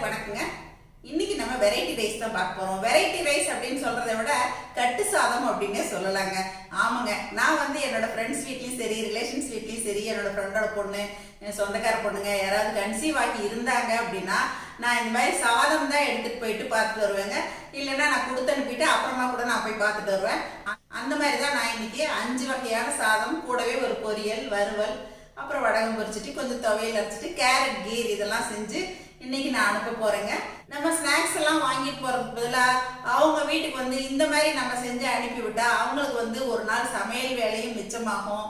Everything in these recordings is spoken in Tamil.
எல்லாருக்கும் வணக்கங்க. இன்னைக்கு நம்ம வெரைட்டி ரைஸ் தான் பார்க்க போறோம். வெரைட்டி ரைஸ் அப்படின்னு சொல்றதை விட கட்டு சாதம் அப்படின்னே சொல்லலாங்க. ஆமாங்க, நான் என்னோட ஃப்ரெண்ட்ஸ் வீட்லயும் சரி, ரிலேஷன்ஸ் வீட்லயும் சரி, என்னோட ஃப்ரெண்டோட பொண்ணு, சொந்தக்கார பொண்ணுங்க யாராவது கன்சீவ் ஆகி இருந்தாங்க அப்படின்னா நான் இந்த மாதிரி சாதம் தான் எடுத்துட்டு போயிட்டு பார்த்துட்டு வருவேங்க. இல்லைன்னா நான் கொடுத்து அனுப்பிட்டு அப்புறமா கூட நான் போய் பார்த்துட்டு வருவேன். அந்த மாதிரி தான் நான் இன்னைக்கு 5 வகையான சாதம், கூடவே ஒரு பொரியல், வறுவல், அப்புறம் வடகம் பொரிச்சிட்டு கொஞ்சம் துவையல் அரைச்சிட்டு கேரட் கீர் இதெல்லாம் செஞ்சு இன்னைக்கு நான் அனுப்ப போறேங்க. நம்ம ஸ்நாக்ஸ் எல்லாம் வாங்கிட்டு போறதுக்கு பதிலாக அவங்க வீட்டுக்கு இந்த மாதிரி நம்ம செஞ்சு அனுப்பி விட்டா அவங்களுக்கு ஒரு நாள் சமையல் வேலையும் மிச்சமாகும்,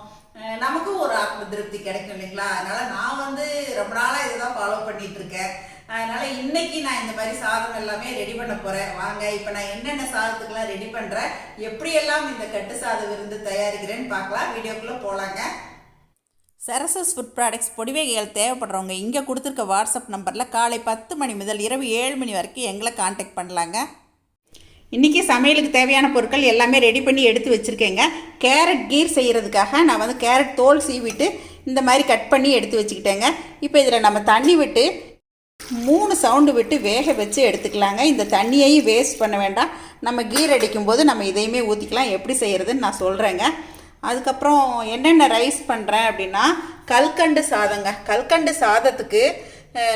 நமக்கும் ஒரு ஆத்ம திருப்தி கிடைக்கும் இல்லைங்களா. அதனால நான் ரொம்ப நாளா இதுதான் ஃபாலோ பண்ணிட்டு இருக்கேன். அதனால இன்னைக்கு நான் இந்த மாதிரி சாதம் எல்லாமே ரெடி பண்ண போறேன். வாங்க, இப்ப நான் என்னென்ன சாதத்துக்கெல்லாம் ரெடி பண்றேன், எப்படியெல்லாம் இந்த கட்டு சாத விருந்து தயாரிக்கிறேன்னு பார்க்கலாம். வீடியோக்குள்ள போலாங்க. சரசஸ் ஃபுட் ப்ராடக்ட்ஸ் பொடிவகைகள் தேவைப்படுறவங்க இங்கே கொடுத்துருக்க வாட்ஸ்அப் நம்பரில் காலை 10 மணி முதல் இரவு 7 மணி வரைக்கும் எங்களை காண்டாக்ட் பண்ணலாங்க. இன்றைக்கி சமையலுக்கு தேவையான பொருட்கள் எல்லாமே ரெடி பண்ணி எடுத்து வச்சுருக்கேங்க. கேரட் கீர் செய்கிறதுக்காக நான் கேரட் தோல் சீவிட்டு இந்த மாதிரி கட் பண்ணி எடுத்து வச்சுக்கிட்டேங்க. இப்போ இதில் நம்ம தண்ணி விட்டு 3 சவுண்டு விட்டு வேக வச்சு எடுத்துக்கலாங்க. இந்த தண்ணியையும் வேஸ்ட் பண்ண வேண்டாம். நம்ம கீர் அடிக்கும்போது நம்ம இதையுமே ஊற்றிக்கலாம். எப்படி செய்கிறதுன்னு நான் சொல்கிறேங்க. அதுக்கப்புறம் என்னென்ன ரைஸ் பண்ணுறேன் அப்படின்னா கல்கண்டு சாதங்க. கல்கண்டு சாதத்துக்கு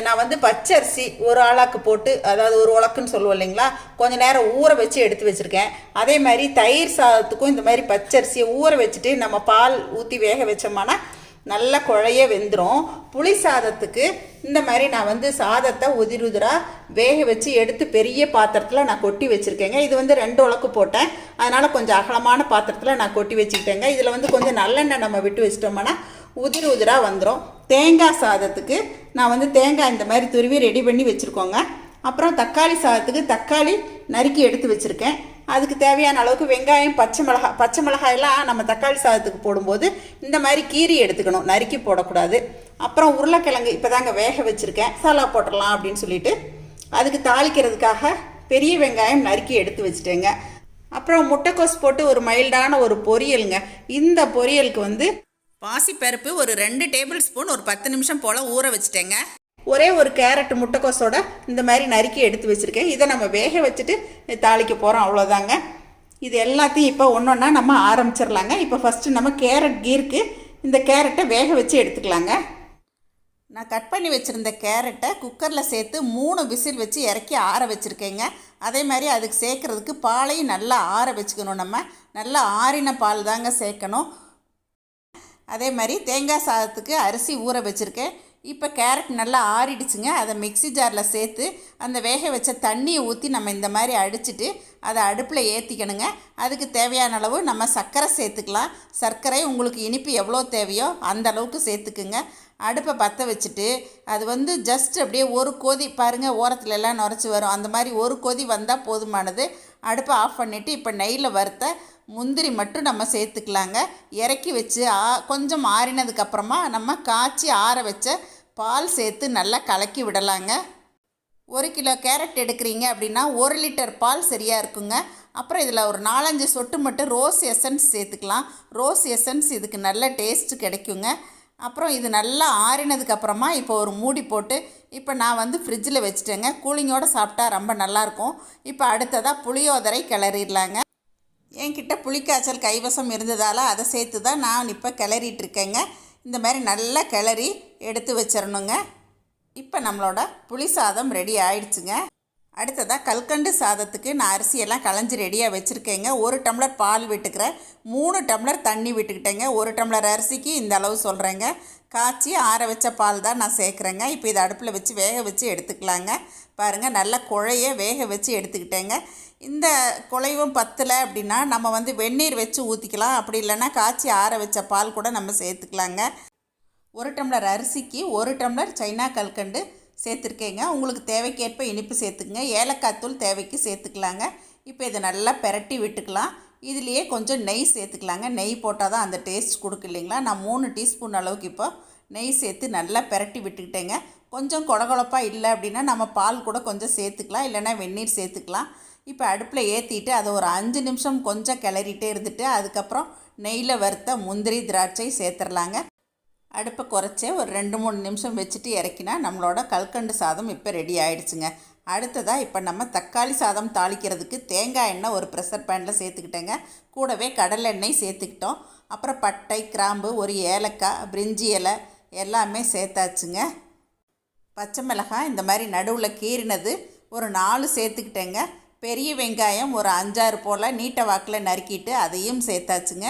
நான் பச்சரிசி ஒரு ஆளாக்கு போட்டு, அதாவது ஒரு உலக்குன்னு சொல்லுவோம் இல்லைங்களா, கொஞ்சம் நேரம் ஊற வச்சு எடுத்து வச்சுருக்கேன். அதே மாதிரி தயிர் சாதத்துக்கும் இந்த மாதிரி பச்சரிசியை ஊற வச்சுட்டு நம்ம பால் ஊற்றி வேக வச்சோம்னா நல்லா குழைய வெந்துடும். புளி சாதத்துக்கு இந்த மாதிரி நான் சாதத்தை உதிராக வேக வச்சு எடுத்து பெரிய பாத்திரத்தில் நான் கொட்டி வச்சுருக்கேங்க. இது 2 உலக்கு போட்டேன், அதனால் கொஞ்சம் அகலமான பாத்திரத்தில் நான் கொட்டி வச்சுக்கிட்டேங்க. இதில் கொஞ்சம் நல்லெண்ணெய் நம்ம விட்டு வச்சிட்டோம்னா உதிராக வந்துடும். தேங்காய் சாதத்துக்கு நான் தேங்காய் இந்த மாதிரி துருவி ரெடி பண்ணி வச்சுருக்கோங்க. அப்புறம் தக்காளி சாதத்துக்கு தக்காளி நறுக்கி எடுத்து வச்சுருக்கேன். அதுக்கு தேவையான அளவுக்கு வெங்காயம், பச்சை மிளகாயெல்லாம் நம்ம தக்காளி சாதத்துக்கு போடும்போது இந்த மாதிரி கீரி எடுத்துக்கணும், நறுக்கி போடக்கூடாது. அப்புறம் உருளைக்கிழங்கு இப்போ தாங்க வேக வச்சுருக்கேன், மசாலா போட்டுடலாம் அப்படின்னு சொல்லிட்டு அதுக்கு தாளிக்கிறதுக்காக பெரிய வெங்காயம் நறுக்கி எடுத்து வச்சுட்டேங்க. அப்புறம் முட்டைக்கோஸ் போட்டு ஒரு மைல்டான ஒரு பொரியலுங்க. இந்த பொரியலுக்கு பாசிப்பருப்பு ஒரு 2 டேபிள் ஸ்பூன் ஒரு 10 நிமிஷம் போல் ஊற வச்சுட்டேங்க. ஒரே ஒரு கேரட் முட்டைக்கோஸோட இந்த மாதிரி நறுக்கி எடுத்து வச்சுருக்கேன். இதை நம்ம வேக வச்சுட்டு தாளிக்க போகிறோம், அவ்வளோதாங்க. இது எல்லாத்தையும் இப்போ ஒன்றொன்னா நம்ம ஆரம்பிச்சிடலாங்க. இப்போ ஃபஸ்ட்டு நம்ம கேரட் கீருக்கு இந்த கேரட்டை வேக வச்சு எடுத்துக்கலாங்க. நான் கட் பண்ணி வச்சுருந்த கேரட்டை குக்கரில் சேர்த்து 3 விசில் வச்சு இறக்கி ஆற வச்சுருக்கேங்க. அதே மாதிரி அதுக்கு சேர்க்குறதுக்கு பாலையும் நல்லா ஆற வச்சுக்கணும். நம்ம நல்லா ஆறின பால் தாங்க சேர்க்கணும். அதே மாதிரி தேங்காய் சாதத்துக்கு அரிசி ஊற வச்சுருக்கேன். இப்போ கேரட் நல்லா ஆறிடுச்சுங்க. அதை மிக்ஸி ஜாரில் சேர்த்து அந்த வேக வச்ச தண்ணியை ஊற்றி நம்ம இந்த மாதிரி அடிச்சுட்டு அதை அடுப்பில் ஏற்றிக்கணுங்க. அதுக்கு தேவையான அளவு நம்ம சர்க்கரை சேர்த்துக்கலாம். சர்க்கரை உங்களுக்கு இனிப்பு எவ்வளோ தேவையோ அந்த அளவுக்கு சேர்த்துக்குங்க. அடுப்பை பற்ற வச்சுட்டு அது ஜஸ்ட் அப்படியே ஒரு கொதி பாருங்கள், ஓரத்துல எல்லாம் நுரைச்சி வரும், அந்த மாதிரி ஒரு கொதி வந்தால் போதுமானது. அடுப்பை ஆஃப் பண்ணிவிட்டு இப்போ நெய்யில் வறுத்த முந்திரி மட்டும் நம்ம சேர்த்துக்கலாங்க. இறக்கி வச்சு கொஞ்சம் ஆறினதுக்கப்புறமா நம்ம காய்ச்சி ஆற வச்ச பால் சேர்த்து நல்லா கலக்கி விடலாங்க. 1 கிலோ கேரட் எடுக்கிறீங்க அப்படின்னா 1 லிட்டர் பால் சரியாக இருக்குங்க. அப்புறம் இதில் ஒரு 4-5 சொட்டு மட்டும் ரோஸ் எசன்ஸ் சேர்த்துக்கலாம். ரோஸ் எசன்ஸ் இதுக்கு நல்ல டேஸ்ட்டு கிடைக்குங்க. அப்புறம் இது நல்லா ஆறினதுக்கப்புறமா இப்போ ஒரு மூடி போட்டு இப்போ நான் ஃப்ரிட்ஜில் வச்சுட்டேங்க. கூலிங்கோடு சாப்பிட்டா ரொம்ப நல்லாயிருக்கும். இப்போ அடுத்ததாக புளியோதரை கிளறிடலாங்க. என்கிட்ட புளிக்காய்ச்சல் கைவசம் இருந்ததால் அதை சேர்த்து தான் நான் இப்போ கிளறிட்டுருக்கேங்க. இந்த மாதிரி நல்லா கிளறி எடுத்து வச்சிடணுங்க. இப்போ நம்மளோட புளி சாதம் ரெடி ஆயிடுச்சுங்க. அடுத்ததாக கல்கண்டு சாதத்துக்கு நான் அரிசியெல்லாம் களைஞ்சி ரெடியாக வச்சுருக்கேங்க. 1 டம்ளர் பால் விட்டுக்கிறேன், 3 டம்ளர் தண்ணி விட்டுக்கிட்டேங்க. 1 டம்ளர் அரிசிக்கு இந்த அளவு சொல்கிறேங்க. காய்ச்சி ஆற வச்ச பால் தான் நான் சேர்க்குறேங்க. இப்போ இதை அடுப்பில் வச்சு வேக வச்சு எடுத்துக்கலாங்க. பாருங்கள், நல்லா குழைய வேக வச்சு எடுத்துக்கிட்டேங்க. இந்த குழைவும் பத்தலை அப்படின்னா நம்ம வெந்நீர் வச்சு ஊற்றிக்கலாம். அப்படி இல்லைன்னா காய்ச்சி ஆற வச்ச பால் கூட நம்ம சேர்த்துக்கலாங்க. 1 டம்ளர் அரிசிக்கு 1 டம்ளர் சைனா கல்கண்டு சேர்த்துருக்கேங்க. உங்களுக்கு தேவைக்கேற்ப இனிப்பு சேர்த்துக்குங்க. ஏலக்காய் தூள் தேவைக்கு சேர்த்துக்கலாங்க. இப்போ இதை நல்லா பெரட்டி விட்டுக்கலாம். இதுலேயே கொஞ்சம் நெய் சேர்த்துக்கலாங்க. நெய் போட்டால் தான் அந்த டேஸ்ட் கொடுக்கு இல்லைங்களா. நான் 3 டீஸ்பூன் அளவுக்கு இப்போ நெய் சேர்த்து நல்லா பெரட்டி விட்டுக்கிட்டேங்க. கொஞ்சம் கொழகொழப்பாக இல்லை அப்படின்னா நம்ம பால் கூட கொஞ்சம் சேர்த்துக்கலாம், இல்லைன்னா வெந்நீர் சேர்த்துக்கலாம். இப்போ அடுப்பில் ஏற்றிட்டு அதை ஒரு 5 நிமிஷம் கொஞ்சம் கிளறிட்டே இருந்துட்டு அதுக்கப்புறம் நெய்யில் வறுத்த முந்திரி திராட்சை சேர்த்துடலாங்க. அடுப்பை குறைச்சே ஒரு 2-3 நிமிஷம் வச்சுட்டு இறக்கினா நம்மளோட கல்கண்டு சாதம் இப்போ ரெடி ஆகிடுச்சுங்க. அடுத்ததாக இப்போ நம்ம தக்காளி சாதம் தாளிக்கிறதுக்கு தேங்காய் எண்ணெய் ஒரு ப்ரெஷர் பேனில் சேர்த்துக்கிட்டேங்க. கூடவே கடலை எண்ணெய் சேர்த்துக்கிட்டோம். அப்புறம் பட்டை, கிராம்பு, ஒரு ஏலக்காய், பிரிஞ்சி இலை எல்லாமே சேர்த்தாச்சுங்க. பச்சை மிளகாய் இந்த மாதிரி நடுவில் கீறினது ஒரு 4 சேர்த்துக்கிட்டேங்க. பெரிய வெங்காயம் ஒரு 5-6 போல் நீட்ட வாக்கில் நறுக்கிட்டு அதையும் சேர்த்தாச்சுங்க.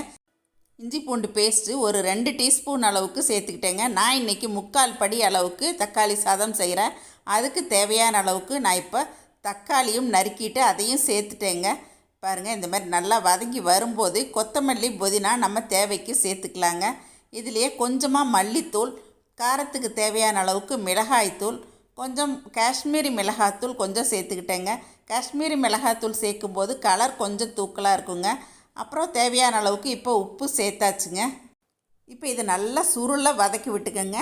இஞ்சி பூண்டு பேஸ்ட்டு ஒரு 2 டீஸ்பூன் அளவுக்கு சேர்த்துக்கிட்டேங்க. நான் இன்றைக்கி 3/4 படி அளவுக்கு தக்காளி சாதம் செய்கிறேன். அதுக்கு தேவையான அளவுக்கு நான் இப்போ தக்காளியும் நறுக்கிட்டு அதையும் சேர்த்துட்டேங்க. பாருங்கள், இந்த மாதிரி நல்லா வதங்கி வரும்போது கொத்தமல்லி, புதினா நம்ம தேவைக்கு சேர்த்துக்கலாங்க. இதுலேயே கொஞ்சமாக மல்லித்தூள், காரத்துக்கு தேவையான அளவுக்கு மிளகாய்த்தூள், கொஞ்சம் காஷ்மீரி மிளகாய்த்தூள் கொஞ்சம் சேர்த்துக்கிட்டேங்க. காஷ்மீரி மிளகாய்த்தூள் சேர்க்கும்போது கலர் கொஞ்சம் தூக்கலாக இருக்குங்க. அப்புறம் தேவையான அளவுக்கு இப்போ உப்பு சேர்த்தாச்சுங்க. இப்போ இது நல்லா சுருளாக வதக்கி விட்டுக்கோங்க.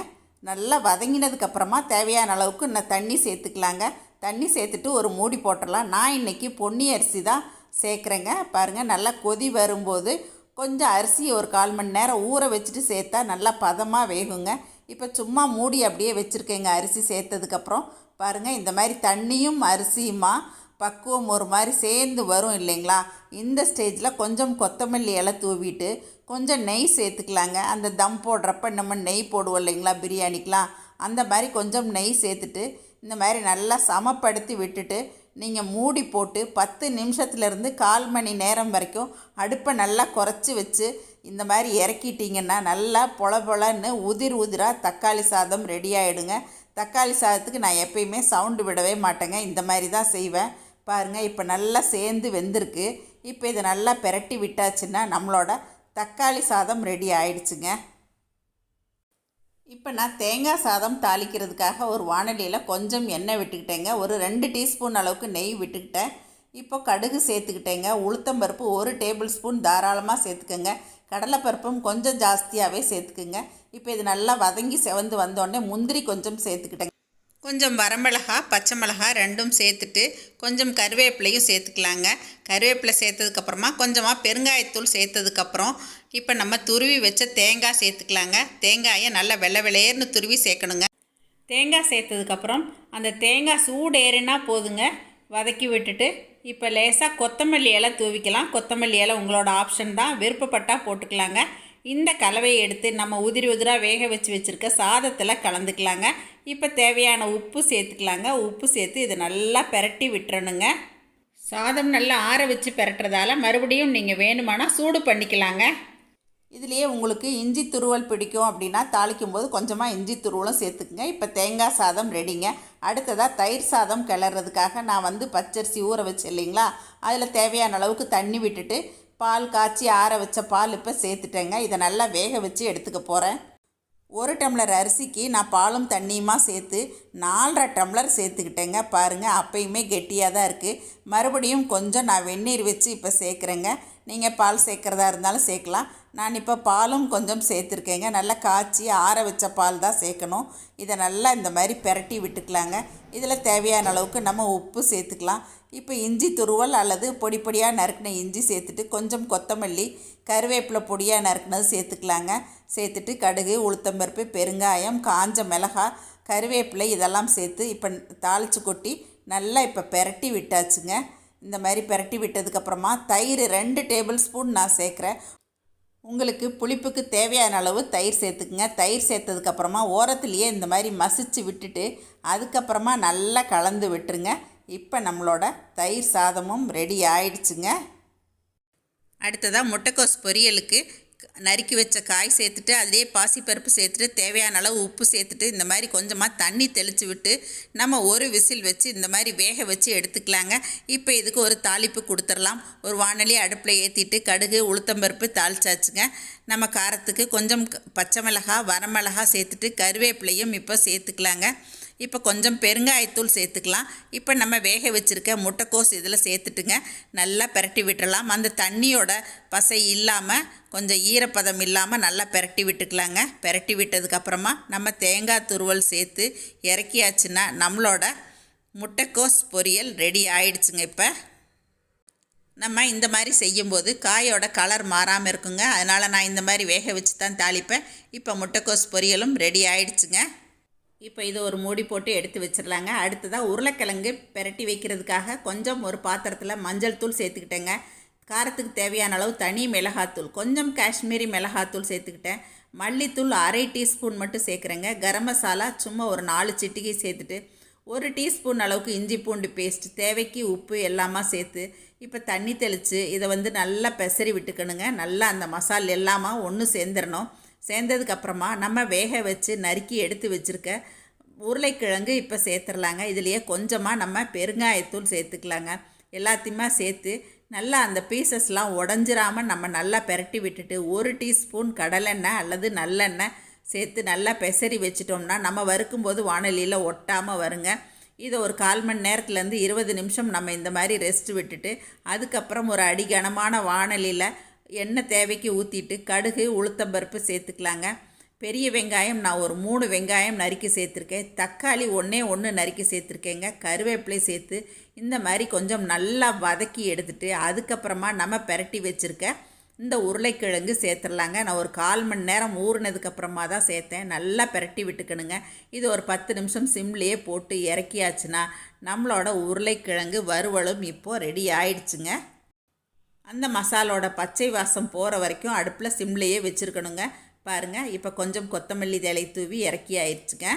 நல்லா வதங்கினதுக்கப்புறமா தேவையான அளவுக்கு நான் தண்ணி சேர்த்துக்கலாங்க. தண்ணி சேர்த்துட்டு ஒரு மூடி போட்டுடலாம். நான் இன்றைக்கி பொன்னி அரிசி தான் சேர்க்குறேங்க. பாருங்கள், நல்லா கொதி வரும்போது கொஞ்சம் அரிசி ஒரு 1/4 மணி நேரம் ஊற வச்சுட்டு சேர்த்தா நல்லா பதமாக வேகுங்க. இப்போ சும்மா மூடி அப்படியே வச்சுருக்கேங்க. அரிசி சேர்த்ததுக்கப்புறம் பாருங்கள், இந்த மாதிரி தண்ணியும் அரிசியுமா பக்குவம் ஒரு மாதிரி சேர்ந்து வரும் இல்லைங்களா? இந்த ஸ்டேஜில் கொஞ்சம் கொத்தமல்லி இலை தூவிட்டு கொஞ்சம் நெய் சேர்த்துக்கலாங்க. அந்த தம் போடுறப்ப நம்ம நெய் போடுவோம் இல்லைங்களா பிரியாணிக்கெலாம், அந்த மாதிரி கொஞ்சம் நெய் சேர்த்துட்டு இந்த மாதிரி நல்லா சமப்படுத்தி விட்டுட்டு நீங்கள் மூடி போட்டு 10 நிமிஷத்துலேருந்து 1/4 மணி நேரம் வரைக்கும் அடுப்பை நல்லா குறைச்சி வச்சு இந்த மாதிரி இறக்கிட்டிங்கன்னா நல்லா பொல உதிர் உதிராக தக்காளி சாதம் ரெடி ஆகிடுங்க. தக்காளி சாதத்துக்கு நான் எப்பயுமே சவுண்டு விடவே மாட்டேங்க. இந்த மாதிரி தான் செய்வேன். பாருங்கள், இப்போ நல்லா சேர்ந்து வெந்திருக்கு. இப்போ இதை நல்லா பெரட்டி விட்டாச்சுன்னா நம்மளோட தக்காளி சாதம் ரெடி ஆயிடுச்சுங்க. இப்போ நான் தேங்காய் சாதம் தாளிக்கிறதுக்காக ஒரு வாணலியில் கொஞ்சம் எண்ணெய் விட்டுக்கிட்டேங்க. ஒரு 2 டீஸ்பூன் அளவுக்கு நெய் விட்டுக்கிட்டேன். இப்போ கடுகு சேர்த்துக்கிட்டேங்க. உளுத்தம்பருப்பு 1 டேபிள் ஸ்பூன் தாராளமாக சேர்த்துக்கோங்க. கடலைப்பருப்பும் கொஞ்சம் ஜாஸ்தியாகவே சேர்த்துக்குங்க. இப்போ இது நல்லா வதங்கி செவந்து வந்தோடனே முந்திரி கொஞ்சம் சேர்த்துக்கிட்டேங்க. கொஞ்சம் வரமிளகா, பச்சை மிளகா ரெண்டும் சேர்த்துட்டு கொஞ்சம் கருவேப்பிலையும் சேர்த்துக்கலாங்க. கருவேப்பிலை சேர்த்ததுக்கப்புறமா கொஞ்சமாக பெருங்காயத்தூள் சேர்த்ததுக்கப்புறம் இப்போ நம்ம துருவி வச்ச தேங்காய் சேர்த்துக்கலாங்க. தேங்காயை நல்லா வெள்ளை வெளையர்னு துருவி சேர்க்கணுங்க. தேங்காய் சேர்த்ததுக்கப்புறம் அந்த தேங்காய் சூடு ஏறினா போதுங்க. வதக்கி விட்டுட்டு இப்போ லேசாக கொத்தமல்லி இலை தூவிக்கலாம். கொத்தமல்லி இலை உங்களோட ஆப்ஷன் தான், விருப்பப்பட்டால் போட்டுக்கலாங்க. இந்த கலவையை எடுத்து நம்ம உதிராக வேக வச்சுருக்க சாதத்தில் கலந்துக்கலாங்க. இப்போ தேவையான உப்பு சேர்த்துக்கலாங்க. உப்பு சேர்த்து இதை நல்லா பெரட்டி விட்டுறணுங்க. சாதம் நல்லா ஆற வச்சு பெரட்டுறதால மறுபடியும் நீங்கள் வேணுமானா சூடு பண்ணிக்கலாங்க. இதுலேயே உங்களுக்கு இஞ்சி துருவல் பிடிக்கும் அப்படின்னா தாளிக்கும் போது கொஞ்சமாக இஞ்சி துருவலும் சேர்த்துக்குங்க. இப்போ தேங்காய் சாதம் ரெடிங்க. அடுத்ததாக தயிர் சாதம் கிளறதுக்காக நான் பச்சரிசி ஊற வச்சு இல்லைங்களா, அதில் தேவையான அளவுக்கு தண்ணி விட்டுட்டு பால் காய்ச்சி ஆற வச்ச பால் இப்போ சேர்த்துட்டேங்க. இதை நல்லா வேக வச்சு எடுத்துக்க போகிறேன். 1 டம்ளர் அரிசிக்கு நான் பாலும் தண்ணியுமா சேர்த்து 4.5 டம்ளர் சேர்த்துக்கிட்டேங்க. பாருங்கள், அப்பயுமே கெட்டியாக தான் இருக்குது. மறுபடியும் கொஞ்சம் நான் வெந்நீர் வச்சு இப்போ சேர்க்குறேங்க. நீங்கள் பால் சேர்க்குறதா இருந்தாலும் சேர்க்கலாம். நான் இப்போ பாலும் கொஞ்சம் சேர்த்துருக்கேங்க. நல்லா காய்ச்சி ஆற வச்ச பால் தான் சேர்க்கணும். இதை நல்லா இந்த மாதிரி பெரட்டி விட்டுக்கலாங்க. இதில் தேவையான அளவுக்கு நம்ம உப்பு சேர்த்துக்கலாம். இப்போ இஞ்சி துருவல் அல்லது பொடி பொடியாக நறுக்கின இஞ்சி சேர்த்துட்டு கொஞ்சம் கொத்தமல்லி, கருவேப்பிலை பொடியாக நறுக்கினது சேர்த்துக்கலாங்க. சேர்த்துட்டு கடுகு, உளுத்தம்பருப்பு, பெருங்காயம், காஞ்ச மிளகாய், கருவேப்பிலை இதெல்லாம் சேர்த்து இப்போ தாளித்து கொட்டி நல்லா இப்போ பெரட்டி விட்டாச்சுங்க. இந்த மாதிரி பெரட்டி விட்டதுக்கப்புறமா தயிர் 2 டேபிள் ஸ்பூன் நான் சேர்க்குறேன். உங்களுக்கு புளிப்புக்கு தேவையான அளவு தயிர் சேர்த்துக்குங்க. தயிர் சேர்த்ததுக்கப்புறமா ஓரத்துலேயே இந்த மாதிரி மசிச்சு விட்டுட்டு அதுக்கப்புறமா நல்லா கலந்து விட்டுருங்க. இப்போ நம்மளோட தயிர் சாதமும் ரெடி ஆயிடுச்சுங்க. அடுத்ததாக முட்டைக்கோஸ் பொரியலுக்கு நறுக்கி வச்ச காய் சேர்த்துட்டு அதிலே பாசிப்பருப்பு சேர்த்துட்டு தேவையான அளவு உப்பு சேர்த்துட்டு இந்த மாதிரி கொஞ்சமாக தண்ணி தெளித்து விட்டு நம்ம ஒரு விசில் வச்சு இந்த மாதிரி வேக வச்சு எடுத்துக்கலாங்க. இப்போ இதுக்கு ஒரு தாளிப்பு கொடுத்துடலாம். ஒரு வாணலி அடுப்பில் ஏற்றிட்டு கடுகு, உளுத்தம்பருப்பு தாளிச்சாச்சுங்க. நம்ம காரத்துக்கு கொஞ்சம் பச்சை மிளகாய், வரமிளகாய் சேர்த்துட்டு கருவேப்பிலையும் இப்போ சேர்த்துக்கலாங்க. இப்போ கொஞ்சம் பெருங்காயத்தூள் சேர்த்துக்கலாம். இப்போ நம்ம வேக வச்சுருக்க முட்டைக்கோஸ் இதில் சேர்த்துட்டுங்க நல்லா பெரட்டி விட்டுடலாம். அந்த தண்ணியோட பசை இல்லாமல் கொஞ்சம் ஈரப்பதம் இல்லாமல் நல்லா பெரட்டி விட்டுக்கலாங்க. பெரட்டி விட்டதுக்கப்புறமா நம்ம தேங்காய் துருவல் சேர்த்து இறக்கியாச்சுன்னா நம்மளோட முட்டைக்கோஸ் பொரியல் ரெடி ஆயிடுச்சுங்க. நம்ம இந்த மாதிரி செய்யும்போது காயோட கலர் மாறாமல் இருக்குங்க. அதனால் நான் இந்த மாதிரி வேக வச்சு தான் தாளிப்பேன். இப்போ முட்டைக்கோஸ் பொரியலும் ரெடி ஆயிடுச்சுங்க. இப்போ இது ஒரு மூடி போட்டு எடுத்து வச்சிடலாங்க. அடுத்ததாக உருளைக்கிழங்கு பெரட்டி வைக்கிறதுக்காக கொஞ்சம் ஒரு பாத்திரத்தில் மஞ்சள் தூள் சேர்த்துக்கிட்டேங்க. காரத்துக்கு தேவையான அளவு தனி மிளகாத்தூள், கொஞ்சம் காஷ்மீரி மிளகாத்தூள் சேர்த்துக்கிட்டேன். மல்லித்தூள் அரை டீஸ்பூன் மட்டும் சேர்க்குறேங்க. கரம் மசாலா சும்மா ஒரு 4 சிட்டிகை சேர்த்துட்டு 1 டீஸ்பூன் அளவுக்கு இஞ்சி பூண்டு பேஸ்ட், தேவைக்கு உப்பு எல்லாமா சேர்த்து இப்போ தண்ணி தெளித்து இதை நல்லா பெசரி விட்டுக்கணுங்க. நல்லா அந்த மசாலா எல்லாமா ஒன்று சேர்ந்துடணும். சேர்ந்ததுக்கப்புறமா நம்ம வேக வச்சு நறுக்கி எடுத்து வச்சுருக்க உருளைக்கிழங்கு இப்போ சேர்த்துடலாங்க. இதுலேயே கொஞ்சமாக நம்ம பெருங்காயத்தூள் சேர்த்துக்கலாங்க. எல்லாத்தையுமே சேர்த்து நல்லா அந்த பீசஸ்லாம் உடஞ்சிராமல் நம்ம நல்லா பெரட்டி விட்டுட்டு 1 டீஸ்பூன் கடலெண்ணெய் அல்லது நல்லெண்ணெய் சேர்த்து நல்லா பெசரி வச்சிட்டோம்னா நம்ம வறுக்கும்போது வாணலியில் ஒட்டாமல் வருங்க. இதை ஒரு 1/4 மணி நேரத்துலேருந்து 20 நிமிஷம் நம்ம இந்த மாதிரி ரெஸ்ட் விட்டுட்டு அதுக்கப்புறம் ஒரு அடிகனமான வாணலியில் எண்ணெய் தேவைக்கு ஊற்றிட்டு கடுகு உளுத்தம்பருப்பு சேர்த்துக்கலாங்க. பெரிய வெங்காயம் நான் ஒரு 3 வெங்காயம் நறுக்கி சேர்த்துருக்கேன். தக்காளி ஒன்று நறுக்கி சேர்த்துருக்கேங்க. கருவேப்பிலை சேர்த்து இந்த மாதிரி கொஞ்சம் நல்லா வதக்கி எடுத்துட்டு அதுக்கப்புறமா நம்ம பெரட்டி வச்சுருக்க இந்த உருளைக்கிழங்கு சேர்த்துடலாங்க. நான் ஒரு 1/4 மணி நேரம் ஊறினதுக்கப்புறமா தான் சேர்த்தேன். நல்லா பெரட்டி விட்டுக்கணுங்க. இது ஒரு 10 நிமிஷம் சிம்லேயே போட்டு இறக்கியாச்சுன்னா நம்மளோட உருளைக்கிழங்கு வறுவலும் இப்போது ரெடி ஆயிடுச்சுங்க. அந்த மசாலோட பச்சை வாசம் போகிற வரைக்கும் அடுப்பில் சிம்லேயே வச்சுருக்கணுங்க. பாருங்கள், இப்போ கொஞ்சம் கொத்தமல்லி தழை தூவி இறக்கி ஆயிடுச்சுங்க.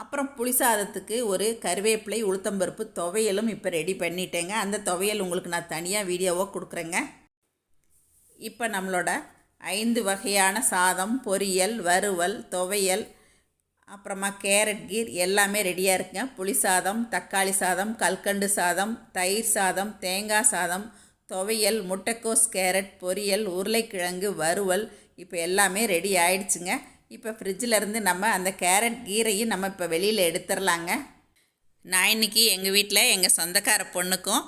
அப்புறம் புளி சாதத்துக்கு ஒரு கருவேப்பிலை உளுத்தம்பருப்பு துவையலும் இப்போ ரெடி பண்ணிட்டேங்க. அந்த துவையல் உங்களுக்கு நான் தனியாக வீடியோவாக கொடுக்குறேங்க. இப்போ நம்மளோட 5 வகையான சாதம், பொரியல், வறுவல், துவையல், அப்புறமா கேரட் கீர் எல்லாமே ரெடியாக இருக்குங்க. புளி சாதம், தக்காளி சாதம், கல்கண்டு சாதம், தயிர் சாதம், தேங்காய் சாதம், துவையல், முட்டைக்கோஸ் கேரட் பொரியல், உருளைக்கிழங்கு வறுவல் இப்போ எல்லாமே ரெடி ஆயிடுச்சுங்க. இப்போ ஃப்ரிட்ஜிலேருந்து நம்ம அந்த கேரட் கீரையும் நம்ம இப்போ வெளியில் எடுத்துடலாங்க. நான் இன்றைக்கி எங்கள் வீட்டில் எங்கள் சொந்தக்கார பொண்ணுக்கும்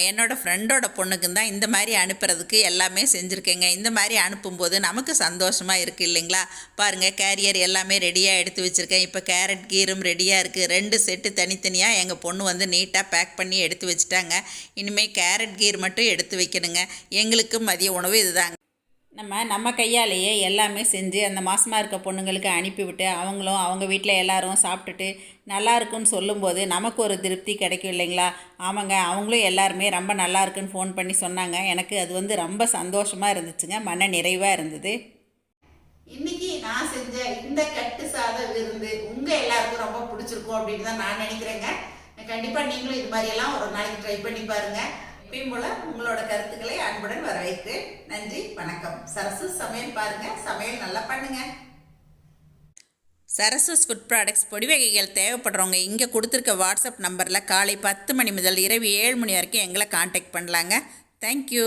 என்னோடய ஃப்ரெண்டோட பொண்ணுக்கும் தான் இந்த மாதிரி அனுப்புறதுக்கு எல்லாமே செஞ்சுருக்கேங்க. இந்த மாதிரி அனுப்பும்போது நமக்கு சந்தோஷமாக இருக்குது இல்லைங்களா? பாருங்கள், கேரியர் எல்லாமே ரெடியாக எடுத்து வச்சுருக்கேன். இப்போ கேரட் கீரும் ரெடியாக இருக்குது. 2 செட்டு தனித்தனியாக எங்கள் பொண்ணு நீட்டாக பேக் பண்ணி எடுத்து வச்சுட்டாங்க. இனிமேல் கேரட் கீர் மட்டும் எடுத்து வைக்கணுங்க. எங்களுக்கு மதிய உணவு இதுதாங்க. நம்ம கையாலேயே எல்லாமே செஞ்சு அந்த மாசமாக இருக்க பொண்ணுங்களுக்கு அனுப்பிவிட்டு அவங்களும் அவங்க வீட்டில் எல்லோரும் சாப்பிட்டுட்டு நல்லா இருக்குன்னு சொல்லும்போது நமக்கு ஒரு திருப்தி கிடைக்கும் இல்லைங்களா? ஆமாங்க, அவங்களும் எல்லாருமே ரொம்ப நல்லா இருக்குன்னு ஃபோன் பண்ணி சொன்னாங்க. எனக்கு அது ரொம்ப சந்தோஷமாக இருந்துச்சுங்க. மன நிறைவாக இருந்தது. இன்னைக்கு நான் செஞ்ச இந்த கட்டு சாத விருந்து உங்கள் எல்லாருக்கும் ரொம்ப பிடிச்சிருக்கும் அப்படின்னு தான் நான் நினைக்கிறேங்க. கண்டிப்பாக நீங்களும் இது மாதிரியெல்லாம் ஒரு நாளைக்கு ட்ரை பண்ணி பாருங்கள். போல உங்களோட கருத்துக்களை அன்புடன் வரவேற்கிறேன். நன்றி, வணக்கம். சரசஸ் சமையல் பாருங்க, சமையல் நல்லா பண்ணுங்க. சரசஸ் ஃபுட் ப்ராடக்ட்ஸ் பொடி வகைகள் தேவைப்படுறவங்க இங்கே கொடுத்துருக்க வாட்ஸ்அப் நம்பரில் காலை 10 மணி முதல் இரவு 7 மணி வரைக்கும் எங்களை காண்டாக்ட் பண்ணலாங்க. தேங்க்யூ.